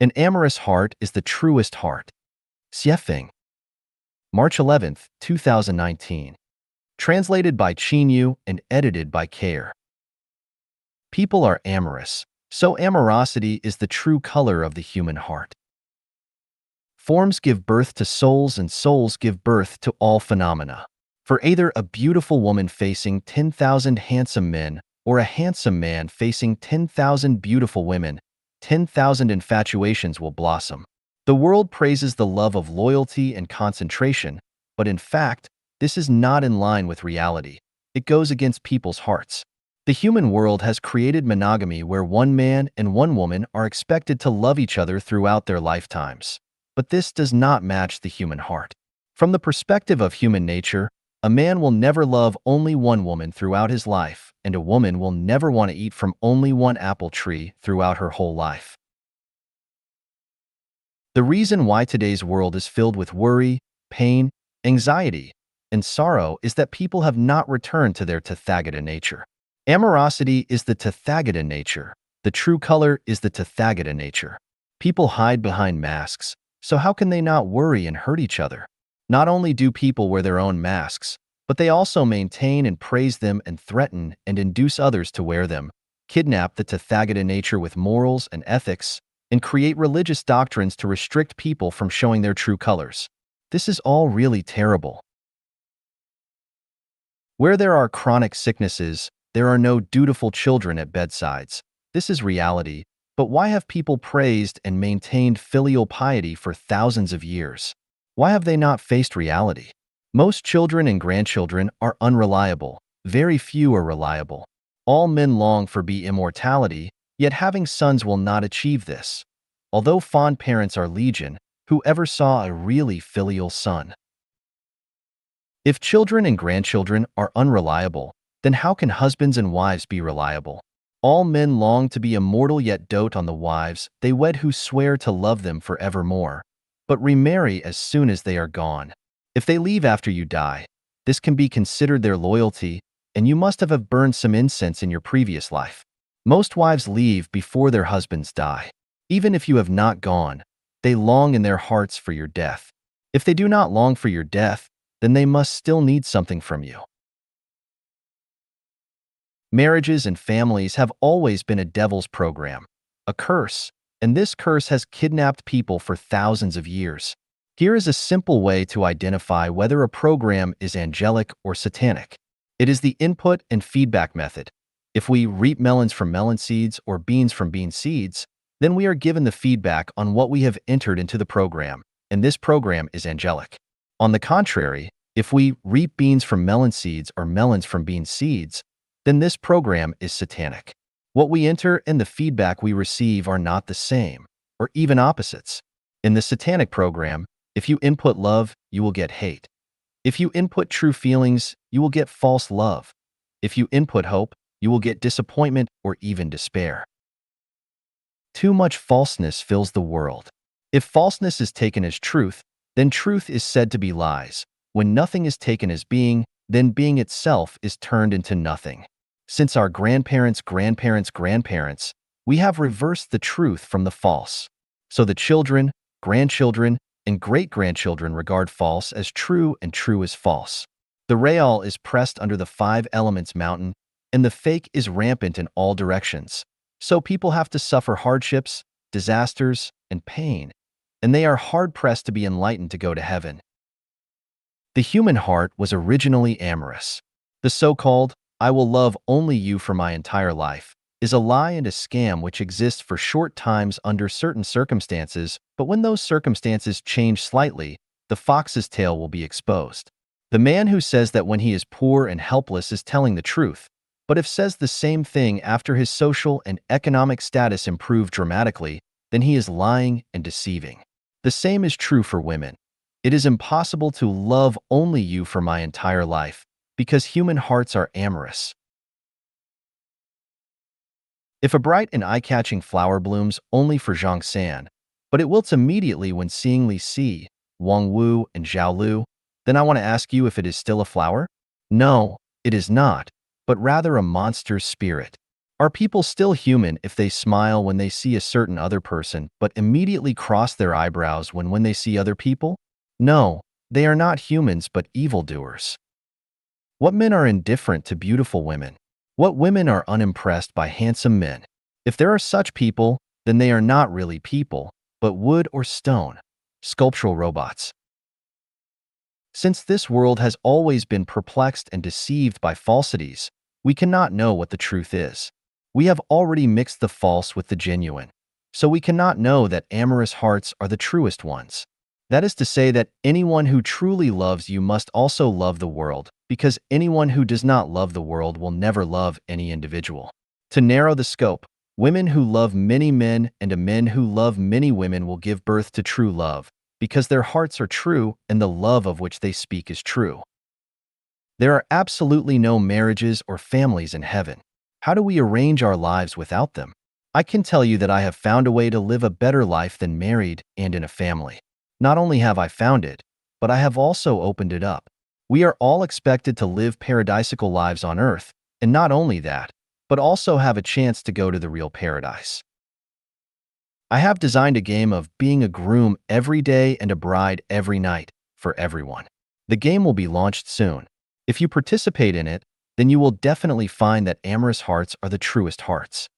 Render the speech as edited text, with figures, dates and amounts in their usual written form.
An amorous heart is the truest heart. Xiefeng. March 11, 2019. Translated by Chinyu and edited by Care. People are amorous, so amorosity is the true color of the human heart. Forms give birth to souls and souls give birth to all phenomena. For either a beautiful woman facing 10,000 handsome men or a handsome man facing 10,000 beautiful women, 10,000 infatuations will blossom. The world praises the love of loyalty and concentration, but in fact, this is not in line with reality. It goes against people's hearts. The human world has created monogamy where one man and one woman are expected to love each other throughout their lifetimes. But this does not match the human heart. From the perspective of human nature, a man will never love only one woman throughout his life, and a woman will never want to eat from only one apple tree throughout her whole life. The reason why today's world is filled with worry, pain, anxiety, and sorrow is that people have not returned to their Tathagata nature. Amorosity is the Tathagata nature. The true color is the Tathagata nature. People hide behind masks, so how can they not worry and hurt each other? Not only do people wear their own masks, but they also maintain and praise them and threaten and induce others to wear them, kidnap the Tathagata nature with morals and ethics, and create religious doctrines to restrict people from showing their true colors. This is all really terrible. Where there are chronic sicknesses, there are no dutiful children at bedsides. This is reality, but why have people praised and maintained filial piety for thousands of years? Why have they not faced reality? Most children and grandchildren are unreliable. Very few are reliable. All men long for immortality, yet having sons will not achieve this. Although fond parents are legion, who ever saw a really filial son? If children and grandchildren are unreliable, then how can husbands and wives be reliable? All men long to be immortal yet dote on the wives they wed who swear to love them forevermore, but remarry as soon as they are gone. If they leave after you die, this can be considered their loyalty, and you must have burned some incense in your previous life. Most wives leave before their husbands die. Even if you have not gone, they long in their hearts for your death. If they do not long for your death, then they must still need something from you. Marriages and families have always been a devil's program, a curse, and this curse has kidnapped people for thousands of years. Here is a simple way to identify whether a program is angelic or satanic. It is the input and feedback method. If we reap melons from melon seeds or beans from bean seeds, then we are given the feedback on what we have entered into the program, and this program is angelic. On the contrary, if we reap beans from melon seeds or melons from bean seeds, then this program is satanic. What we enter and the feedback we receive are not the same, or even opposites. In the satanic program, if you input love, you will get hate. If you input true feelings, you will get false love. If you input hope, you will get disappointment or even despair. Too much falseness fills the world. If falseness is taken as truth, then truth is said to be lies. When nothing is taken as being, then being itself is turned into nothing. Since our grandparents' grandparents, we have reversed the truth from the false. So the children, grandchildren, and great-grandchildren regard false as true and true as false. The real is pressed under the 5 elements mountain, and the fake is rampant in all directions. So people have to suffer hardships, disasters, and pain, and they are hard-pressed to be enlightened to go to heaven. The human heart was originally amorous. The so-called, "I will love only you for my entire life," is a lie and a scam which exists for short times under certain circumstances, but when those circumstances change slightly, the fox's tail will be exposed. The man who says that when he is poor and helpless is telling the truth, but if says the same thing after his social and economic status improve dramatically, then he is lying and deceiving. The same is true for women. It is impossible to love only you for my entire life, because human hearts are amorous. If a bright and eye-catching flower blooms only for Zhang San, but it wilts immediately when seeing Li Si, Wang Wu, and Zhao Lu, then I want to ask you if it is still a flower? No, it is not, but rather a monster's spirit. Are people still human if they smile when they see a certain other person, but immediately cross their eyebrows when they see other people? No, they are not humans but evildoers. What men are indifferent to beautiful women? What women are unimpressed by handsome men? If there are such people, then they are not really people, but wood or stone, sculptural robots. Since this world has always been perplexed and deceived by falsities, we cannot know what the truth is. We have already mixed the false with the genuine, so we cannot know that amorous hearts are the truest ones. That is to say that anyone who truly loves you must also love the world, because anyone who does not love the world will never love any individual. To narrow the scope, women who love many men and men who love many women will give birth to true love, because their hearts are true and the love of which they speak is true. There are absolutely no marriages or families in heaven. How do we arrange our lives without them? I can tell you that I have found a way to live a better life than married and in a family. Not only have I found it, but I have also opened it up. We are all expected to live paradisical lives on earth, and not only that, but also have a chance to go to the real paradise. I have designed a game of being a groom every day and a bride every night for everyone. The game will be launched soon. If you participate in it, then you will definitely find that amorous hearts are the truest hearts.